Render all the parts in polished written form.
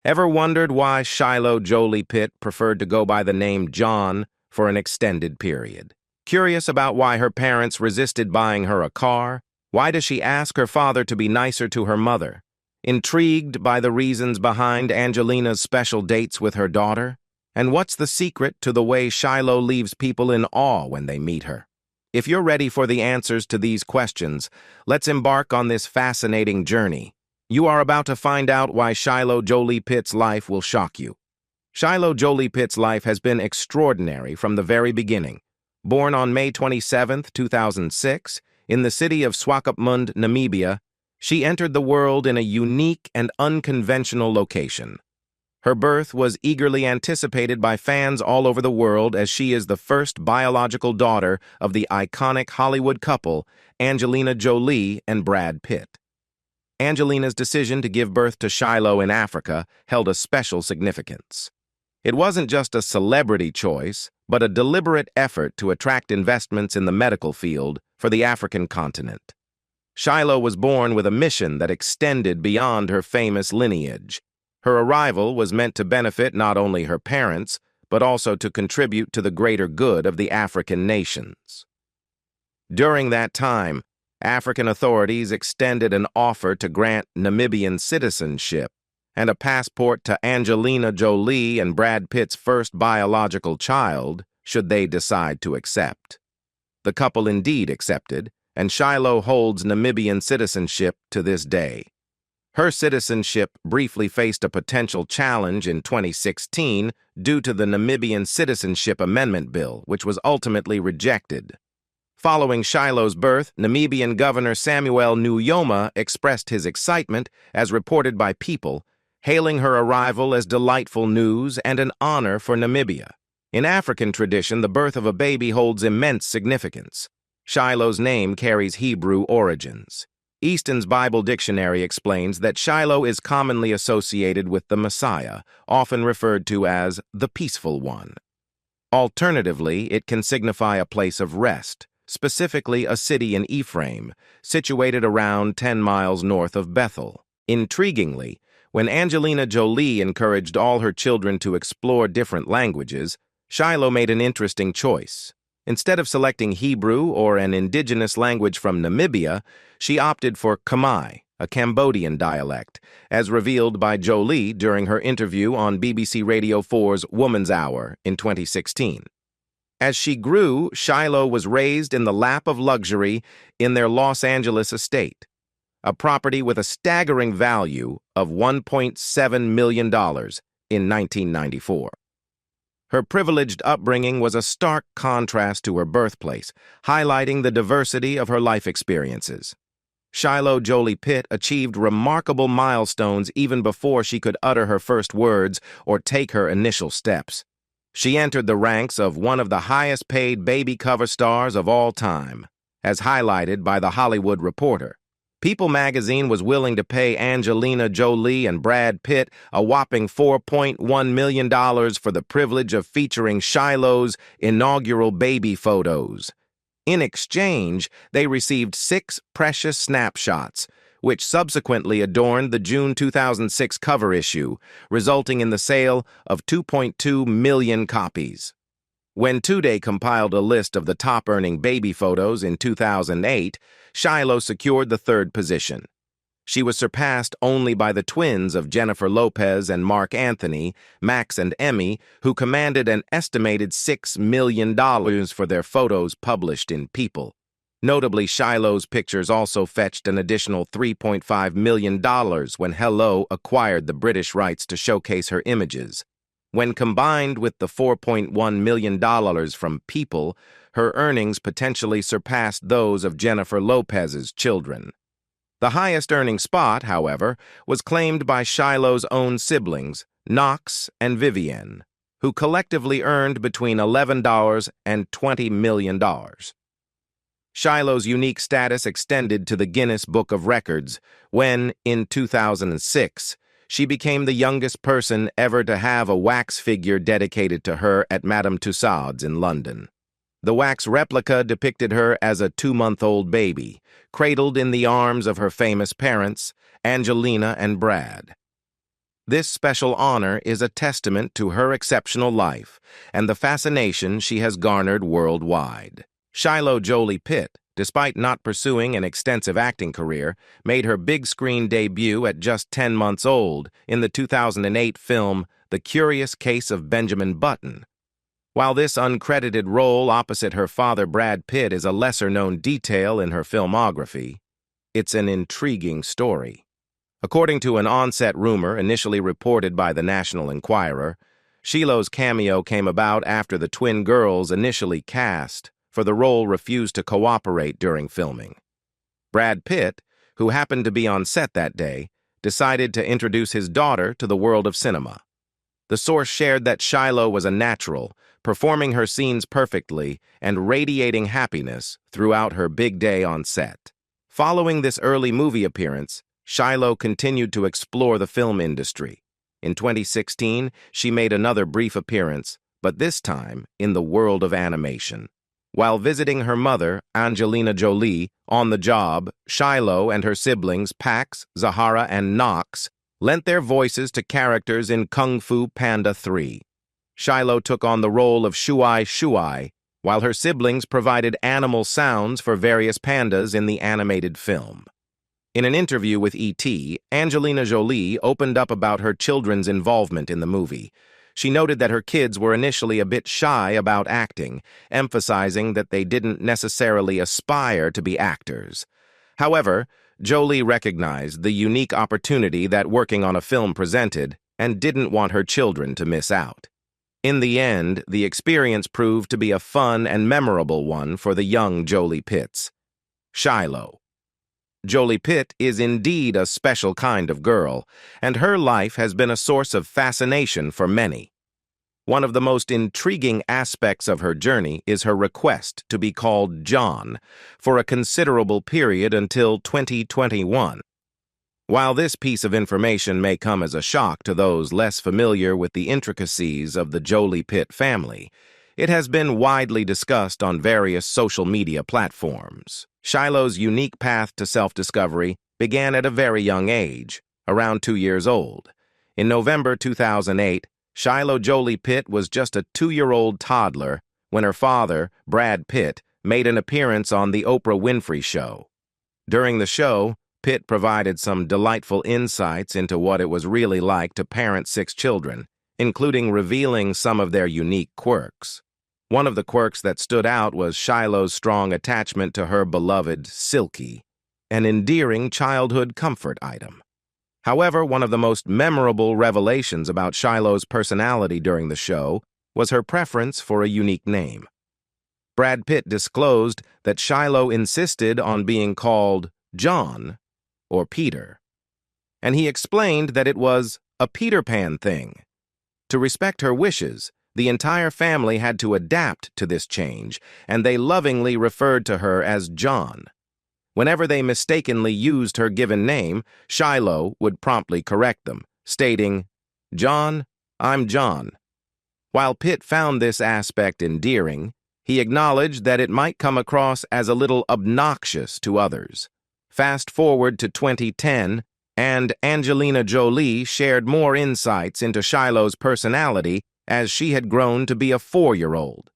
Ever wondered why Shiloh Jolie-Pitt preferred to go by the name John for an extended period? Curious about why her parents resisted buying her a car? Why does she ask her father to be nicer to her mother? Intrigued by the reasons behind Angelina's special dates with her daughter? And what's the secret to the way Shiloh leaves people in awe when they meet her? If you're ready for the answers to these questions, let's embark on this fascinating journey. You are about to find out why Shiloh Jolie-Pitt's life will shock you. Shiloh Jolie-Pitt's life has been extraordinary from the very beginning. Born on May 27, 2006, in the city of Swakopmund, Namibia, she entered the world in a unique and unconventional location. Her birth was eagerly anticipated by fans all over the world as she is the first biological daughter of the iconic Hollywood couple Angelina Jolie and Brad Pitt. Angelina's decision to give birth to Shiloh in Africa held a special significance. It wasn't just a celebrity choice, but a deliberate effort to attract investments in the medical field for the African continent. Shiloh was born with a mission that extended beyond her famous lineage. Her arrival was meant to benefit not only her parents, but also to contribute to the greater good of the African nations. During that time, African authorities extended an offer to grant Namibian citizenship and a passport to Angelina Jolie and Brad Pitt's first biological child, should they decide to accept. The couple indeed accepted, and Shiloh holds Namibian citizenship to this day. Her citizenship briefly faced a potential challenge in 2016 due to the Namibian Citizenship Amendment Bill, which was ultimately rejected. Following Shiloh's birth, Namibian Governor Samuel Nujoma expressed his excitement, as reported by People, hailing her arrival as delightful news and an honor for Namibia. In African tradition, the birth of a baby holds immense significance. Shiloh's name carries Hebrew origins. Easton's Bible Dictionary explains that Shiloh is commonly associated with the Messiah, often referred to as the Peaceful One. Alternatively, it can signify a place of rest, specifically a city in Ephraim, situated around 10 miles north of Bethel. Intriguingly, when Angelina Jolie encouraged all her children to explore different languages, Shiloh made an interesting choice. Instead of selecting Hebrew or an indigenous language from Namibia, she opted for Khmer, a Cambodian dialect, as revealed by Jolie during her interview on BBC Radio 4's Woman's Hour in 2016. As she grew, Shiloh was raised in the lap of luxury in their Los Angeles estate, a property with a staggering value of $1.7 million in 1994. Her privileged upbringing was a stark contrast to her birthplace, highlighting the diversity of her life experiences. Shiloh Jolie-Pitt achieved remarkable milestones even before she could utter her first words or take her initial steps. She entered the ranks of one of the highest-paid baby cover stars of all time, as highlighted by The Hollywood Reporter. People magazine was willing to pay Angelina Jolie and Brad Pitt a whopping $4.1 million for the privilege of featuring Shiloh's inaugural baby photos. In exchange, they received 6 precious snapshots, which subsequently adorned the June 2006 cover issue, resulting in the sale of 2.2 million copies. When Today compiled a list of the top-earning baby photos in 2008, Shiloh secured the 3rd position. She was surpassed only by the twins of Jennifer Lopez and Mark Anthony, Max and Emmy, who commanded an estimated $6 million for their photos published in People. Notably, Shiloh's pictures also fetched an additional $3.5 million when Hello acquired the British rights to showcase her images. When combined with the $4.1 million from People, her earnings potentially surpassed those of Jennifer Lopez's children. The highest-earning spot, however, was claimed by Shiloh's own siblings, Knox and Vivienne, who collectively earned between $11 and $20 million. Shiloh's unique status extended to the Guinness Book of Records when, in 2006, she became the youngest person ever to have a wax figure dedicated to her at Madame Tussauds in London. The wax replica depicted her as a 2-month-old baby, cradled in the arms of her famous parents, Angelina and Brad. This special honor is a testament to her exceptional life and the fascination she has garnered worldwide. Shiloh Jolie-Pitt, despite not pursuing an extensive acting career, made her big-screen debut at just 10 months old in the 2008 film The Curious Case of Benjamin Button. While this uncredited role opposite her father Brad Pitt is a lesser-known detail in her filmography, it's an intriguing story. According to an on-set rumor initially reported by the National Enquirer, Shiloh's cameo came about after the twin girls initially cast for the role refused to cooperate during filming. Brad Pitt, who happened to be on set that day, decided to introduce his daughter to the world of cinema. The source shared that Shiloh was a natural, performing her scenes perfectly and radiating happiness throughout her big day on set. Following this early movie appearance, Shiloh continued to explore the film industry. In 2016, she made another brief appearance, but this time in the world of animation. While visiting her mother, Angelina Jolie, on the job, Shiloh and her siblings Pax, Zahara, and Knox lent their voices to characters in Kung Fu Panda 3. Shiloh took on the role of Shuai Shuai, while her siblings provided animal sounds for various pandas in the animated film. In an interview with E.T., Angelina Jolie opened up about her children's involvement in the movie. She noted that her kids were initially a bit shy about acting, emphasizing that they didn't necessarily aspire to be actors. However, Jolie recognized the unique opportunity that working on a film presented and didn't want her children to miss out. In the end, the experience proved to be a fun and memorable one for the young Jolie-Pitts. Shiloh. Jolie-Pitt is indeed a special kind of girl, and her life has been a source of fascination for many. One of the most intriguing aspects of her journey is her request to be called John for a considerable period until 2021. While this piece of information may come as a shock to those less familiar with the intricacies of the Jolie-Pitt family, it has been widely discussed on various social media platforms. Shiloh's unique path to self-discovery began at a very young age, around 2 years old. In November 2008, Shiloh Jolie-Pitt was just a 2-year-old toddler when her father, Brad Pitt, made an appearance on The Oprah Winfrey Show. During the show, Pitt provided some delightful insights into what it was really like to parent 6 children, including revealing some of their unique quirks. One of the quirks that stood out was Shiloh's strong attachment to her beloved Silky, an endearing childhood comfort item. However, one of the most memorable revelations about Shiloh's personality during the show was her preference for a unique name. Brad Pitt disclosed that Shiloh insisted on being called John or Peter, and he explained that it was a Peter Pan thing. To respect her wishes, the entire family had to adapt to this change, and they lovingly referred to her as John. Whenever they mistakenly used her given name, Shiloh would promptly correct them, stating, "John, I'm John." While Pitt found this aspect endearing, he acknowledged that it might come across as a little obnoxious to others. Fast forward to 2010, and Angelina Jolie shared more insights into Shiloh's personality as she had grown to be a 4-year-old.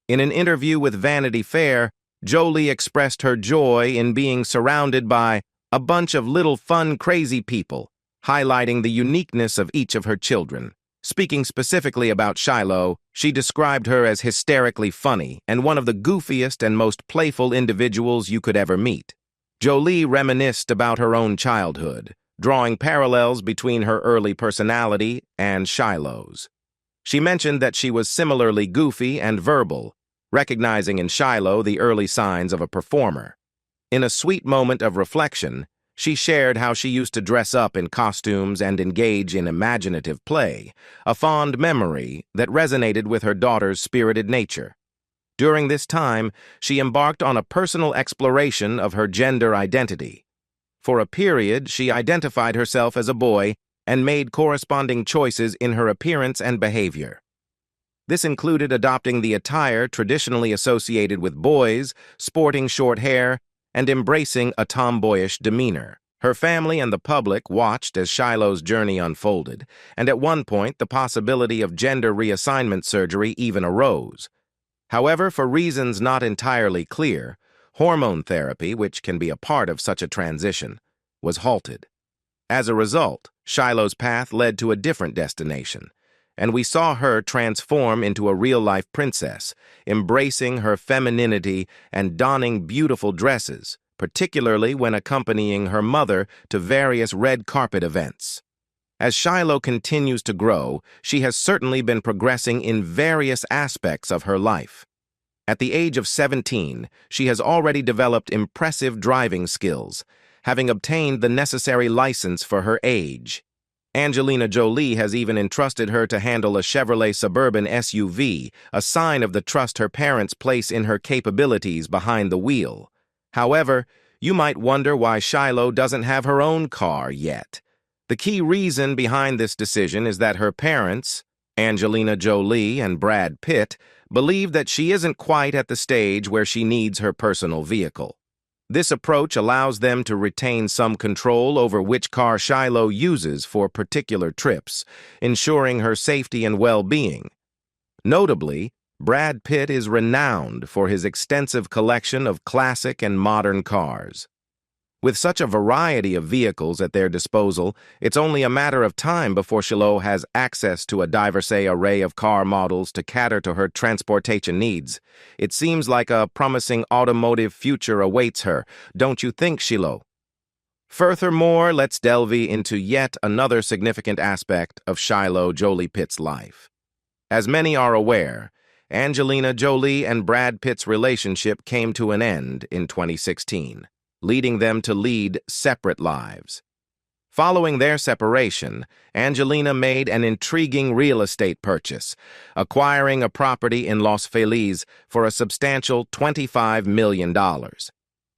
In an interview with Vanity Fair, Jolie expressed her joy in being surrounded by a bunch of little fun, crazy people, highlighting the uniqueness of each of her children. Speaking specifically about Shiloh, she described her as hysterically funny and one of the goofiest and most playful individuals you could ever meet. Jolie reminisced about her own childhood, drawing parallels between her early personality and Shiloh's. She mentioned that she was similarly goofy and verbal, recognizing in Shiloh the early signs of a performer. In a sweet moment of reflection, she shared how she used to dress up in costumes and engage in imaginative play, a fond memory that resonated with her daughter's spirited nature. During this time, she embarked on a personal exploration of her gender identity. For a period, she identified herself as a boy and made corresponding choices in her appearance and behavior. This included adopting the attire traditionally associated with boys, sporting short hair, and embracing a tomboyish demeanor. Her family and the public watched as Shiloh's journey unfolded, and at one point the possibility of gender reassignment surgery even arose. However, for reasons not entirely clear, hormone therapy, which can be a part of such a transition, was halted. As a result, Shiloh's path led to a different destination, and we saw her transform into a real-life princess, embracing her femininity and donning beautiful dresses, particularly when accompanying her mother to various red carpet events. As Shiloh continues to grow, she has certainly been progressing in various aspects of her life. At the age of 17, she has already developed impressive driving skills, having obtained the necessary license for her age. Angelina Jolie has even entrusted her to handle a Chevrolet Suburban SUV, a sign of the trust her parents place in her capabilities behind the wheel. However, you might wonder why Shiloh doesn't have her own car yet. The key reason behind this decision is that her parents, Angelina Jolie and Brad Pitt, believe that she isn't quite at the stage where she needs her personal vehicle. This approach allows them to retain some control over which car Shiloh uses for particular trips, ensuring her safety and well-being. Notably, Brad Pitt is renowned for his extensive collection of classic and modern cars. With such a variety of vehicles at their disposal, it's only a matter of time before Shiloh has access to a diverse array of car models to cater to her transportation needs. It seems like a promising automotive future awaits her, don't you think, Shiloh? Furthermore, let's delve into yet another significant aspect of Shiloh Jolie-Pitt's life. As many are aware, Angelina Jolie and Brad Pitt's relationship came to an end in 2016. Leading them to lead separate lives. Following their separation, Angelina made an intriguing real estate purchase, acquiring a property in Los Feliz for a substantial $25 million.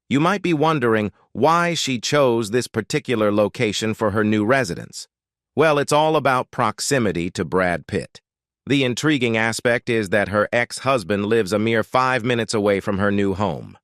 You might be wondering why she chose this particular location for her new residence. Well, it's all about proximity to Brad Pitt. The intriguing aspect is that her ex-husband lives a mere 5 minutes away from her new home.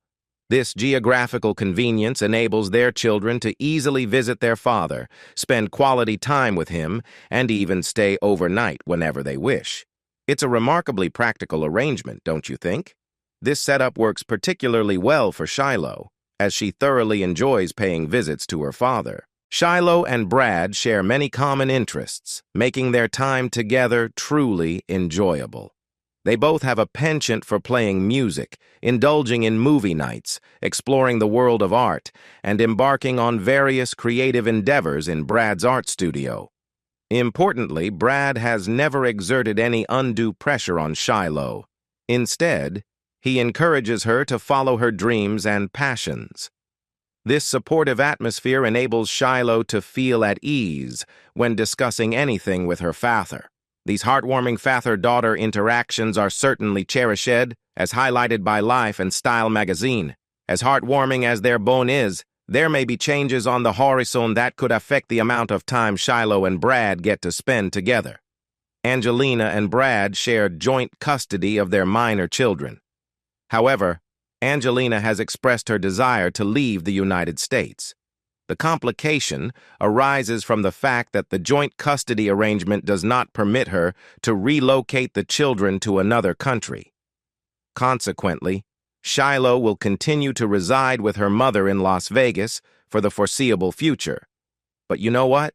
This geographical convenience enables their children to easily visit their father, spend quality time with him, and even stay overnight whenever they wish. It's a remarkably practical arrangement, don't you think? This setup works particularly well for Shiloh, as she thoroughly enjoys paying visits to her father. Shiloh and Brad share many common interests, making their time together truly enjoyable. They both have a penchant for playing music, indulging in movie nights, exploring the world of art, and embarking on various creative endeavors in Brad's art studio. Importantly, Brad has never exerted any undue pressure on Shiloh. Instead, he encourages her to follow her dreams and passions. This supportive atmosphere enables Shiloh to feel at ease when discussing anything with her father. These heartwarming father-daughter interactions are certainly cherished, as highlighted by Life and Style magazine. As heartwarming as their bond is, there may be changes on the horizon that could affect the amount of time Shiloh and Brad get to spend together. Angelina and Brad share joint custody of their minor children. However, Angelina has expressed her desire to leave the United States. The complication arises from the fact that the joint custody arrangement does not permit her to relocate the children to another country. Consequently, Shiloh will continue to reside with her mother in Las Vegas for the foreseeable future. But you know what?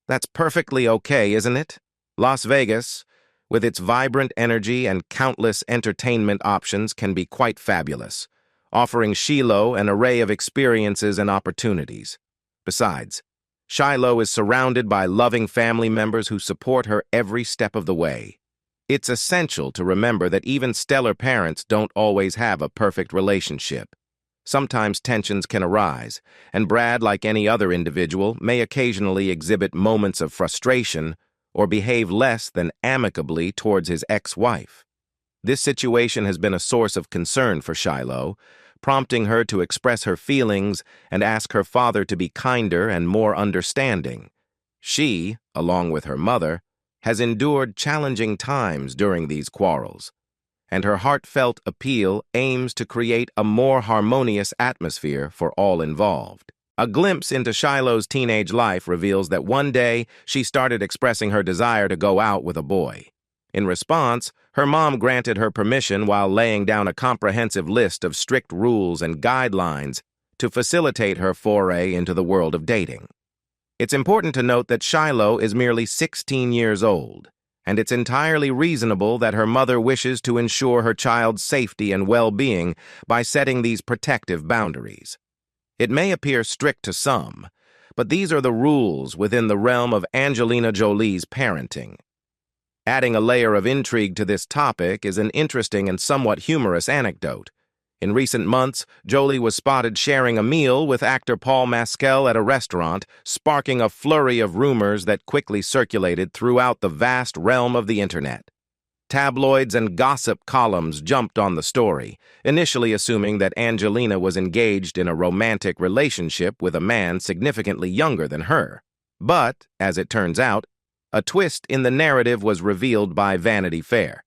That's perfectly okay, isn't it? Las Vegas, with its vibrant energy and countless entertainment options, can be quite fabulous, offering Shiloh an array of experiences and opportunities. Besides, Shiloh is surrounded by loving family members who support her every step of the way. It's essential to remember that even stellar parents don't always have a perfect relationship. Sometimes tensions can arise, and Brad, like any other individual, may occasionally exhibit moments of frustration or behave less than amicably towards his ex-wife. This situation has been a source of concern for Shiloh, prompting her to express her feelings and ask her father to be kinder and more understanding. She, along with her mother, has endured challenging times during these quarrels, and her heartfelt appeal aims to create a more harmonious atmosphere for all involved. A glimpse into Shiloh's teenage life reveals that one day she started expressing her desire to go out with a boy. In response, her mom granted her permission while laying down a comprehensive list of strict rules and guidelines to facilitate her foray into the world of dating. It's important to note that Shiloh is merely 16 years old, and it's entirely reasonable that her mother wishes to ensure her child's safety and well-being by setting these protective boundaries. It may appear strict to some, but these are the rules within the realm of Angelina Jolie's parenting. Adding a layer of intrigue to this topic is an interesting and somewhat humorous anecdote. In recent months, Jolie was spotted sharing a meal with actor Paul Mescal at a restaurant, sparking a flurry of rumors that quickly circulated throughout the vast realm of the internet. Tabloids and gossip columns jumped on the story, initially assuming that Angelina was engaged in a romantic relationship with a man significantly younger than her. But, as it turns out, a twist in the narrative was revealed by Vanity Fair.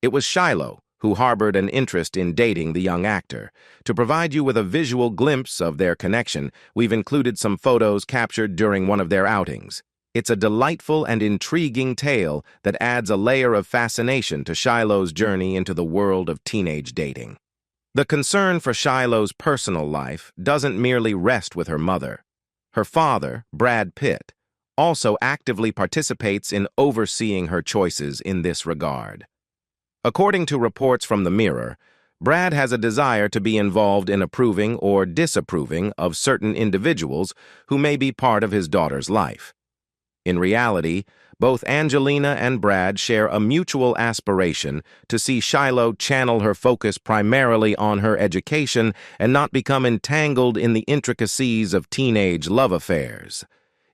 It was Shiloh who harbored an interest in dating the young actor. To provide you with a visual glimpse of their connection, we've included some photos captured during one of their outings. It's a delightful and intriguing tale that adds a layer of fascination to Shiloh's journey into the world of teenage dating. The concern for Shiloh's personal life doesn't merely rest with her mother. Her father, Brad Pitt, also actively participates in overseeing her choices in this regard. According to reports from the Mirror, Brad has a desire to be involved in approving or disapproving of certain individuals who may be part of his daughter's life. In reality, both Angelina and Brad share a mutual aspiration to see Shiloh channel her focus primarily on her education and not become entangled in the intricacies of teenage love affairs.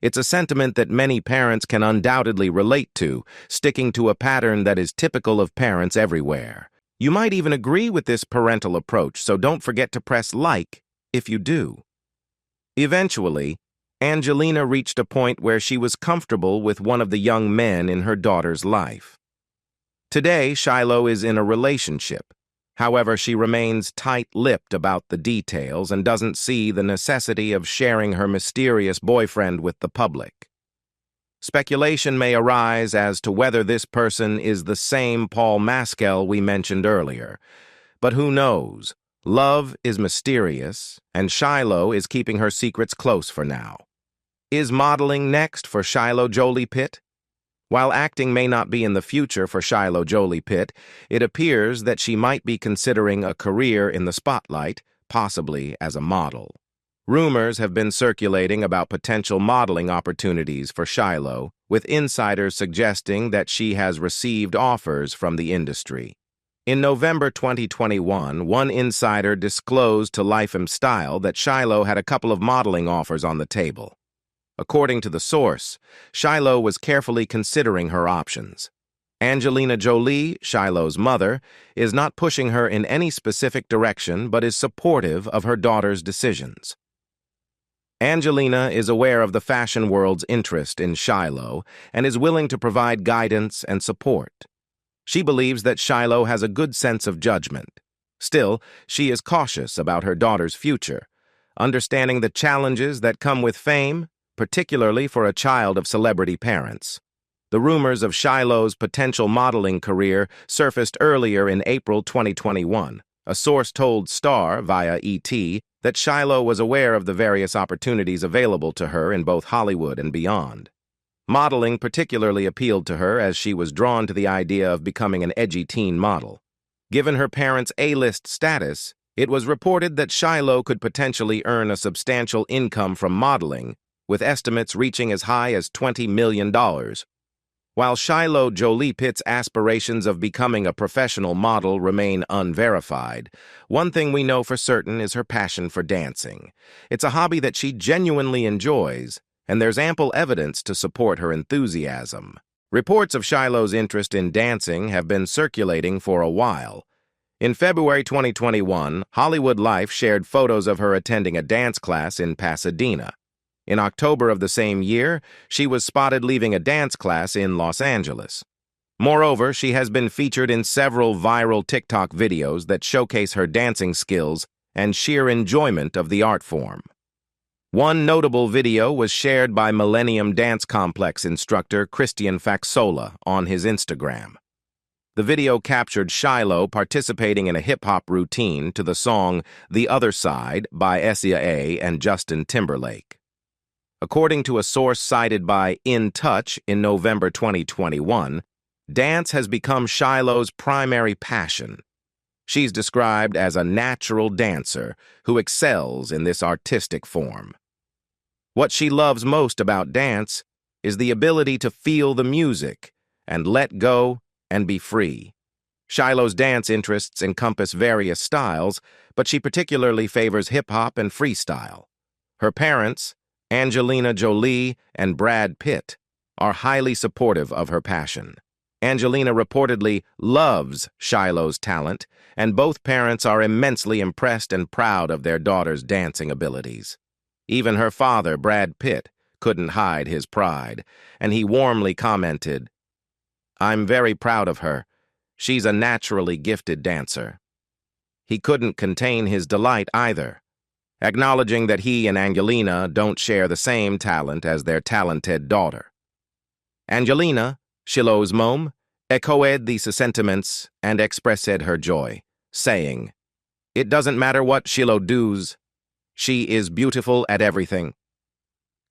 It's a sentiment that many parents can undoubtedly relate to, sticking to a pattern that is typical of parents everywhere. You might even agree with this parental approach, so don't forget to press like if you do. Eventually, Angelina reached a point where she was comfortable with one of the young men in her daughter's life. Today, Shiloh is in a relationship. However, she remains tight-lipped about the details and doesn't see the necessity of sharing her mysterious boyfriend with the public. Speculation may arise as to whether this person is the same Paul Mescal we mentioned earlier. But who knows? Love is mysterious, and Shiloh is keeping her secrets close for now. Is modeling next for Shiloh Jolie-Pitt? While acting may not be in the future for Shiloh Jolie-Pitt, it appears that she might be considering a career in the spotlight, possibly as a model. Rumors have been circulating about potential modeling opportunities for Shiloh, with insiders suggesting that she has received offers from the industry. In November 2021, one insider disclosed to Life and Style that Shiloh had a couple of modeling offers on the table. According to the source, Shiloh was carefully considering her options. Angelina Jolie, Shiloh's mother, is not pushing her in any specific direction but is supportive of her daughter's decisions. Angelina is aware of the fashion world's interest in Shiloh and is willing to provide guidance and support. She believes that Shiloh has a good sense of judgment. Still, she is cautious about her daughter's future, understanding the challenges that come with fame, particularly for a child of celebrity parents. The rumors of Shiloh's potential modeling career surfaced earlier in April 2021. A source told Star, via ET, that Shiloh was aware of the various opportunities available to her in both Hollywood and beyond. Modeling particularly appealed to her as she was drawn to the idea of becoming an edgy teen model. Given her parents' A-list status, it was reported that Shiloh could potentially earn a substantial income from modeling, with estimates reaching as high as $20 million. While Shiloh Jolie-Pitt's aspirations of becoming a professional model remain unverified, one thing we know for certain is her passion for dancing. It's a hobby that she genuinely enjoys, and there's ample evidence to support her enthusiasm. Reports of Shiloh's interest in dancing have been circulating for a while. In February 2021, Hollywood Life shared photos of her attending a dance class in Pasadena. In October of the same year, she was spotted leaving a dance class in Los Angeles. Moreover, she has been featured in several viral TikTok videos that showcase her dancing skills and sheer enjoyment of the art form. One notable video was shared by Millennium Dance Complex instructor Christian Faxola on his Instagram. The video captured Shiloh participating in a hip-hop routine to the song The Other Side by SZA and Justin Timberlake. According to a source cited by In Touch in November 2021, dance has become Shiloh's primary passion. She's described as a natural dancer who excels in this artistic form. What she loves most about dance is the ability to feel the music and let go and be free. Shiloh's dance interests encompass various styles, but she particularly favors hip-hop and freestyle. Her parents, Angelina Jolie and Brad Pitt, are highly supportive of her passion. Angelina reportedly loves Shiloh's talent, and both parents are immensely impressed and proud of their daughter's dancing abilities. Even her father, Brad Pitt, couldn't hide his pride, and he warmly commented, "I'm very proud of her. She's a naturally gifted dancer." He couldn't contain his delight either, acknowledging that he and Angelina don't share the same talent as their talented daughter. Angelina, Shiloh's mom, echoed these sentiments and expressed her joy, saying, "It doesn't matter what Shiloh does. She is beautiful at everything."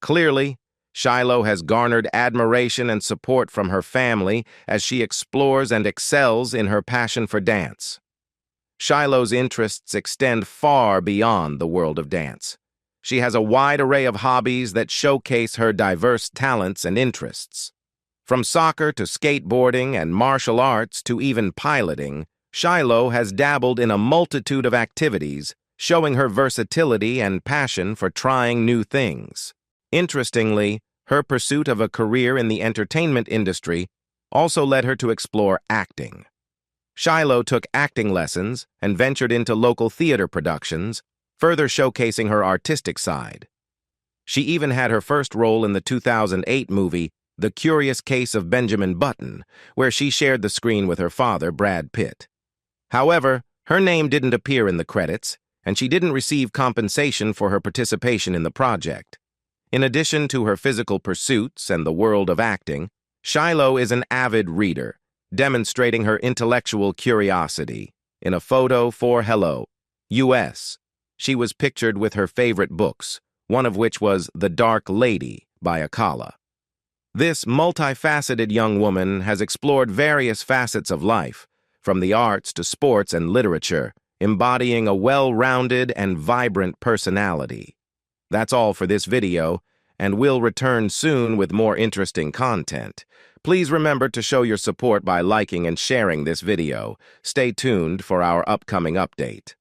Clearly, Shiloh has garnered admiration and support from her family as she explores and excels in her passion for dance. Shiloh's interests extend far beyond the world of dance. She has a wide array of hobbies that showcase her diverse talents and interests. From soccer to skateboarding and martial arts to even piloting, Shiloh has dabbled in a multitude of activities, showing her versatility and passion for trying new things. Interestingly, her pursuit of a career in the entertainment industry also led her to explore acting. Shiloh took acting lessons and ventured into local theater productions, further showcasing her artistic side. She even had her first role in the 2008 movie The Curious Case of Benjamin Button, where she shared the screen with her father, Brad Pitt. However, her name didn't appear in the credits, and she didn't receive compensation for her participation in the project. In addition to her physical pursuits and the world of acting, Shiloh is an avid reader, demonstrating her intellectual curiosity. In a photo for Hello, U.S., she was pictured with her favorite books, one of which was The Dark Lady by Akala. This multifaceted young woman has explored various facets of life, from the arts to sports and literature, embodying a well-rounded and vibrant personality. That's all for this video, and we'll return soon with more interesting content. Please remember to show your support by liking and sharing this video. Stay tuned for our upcoming update.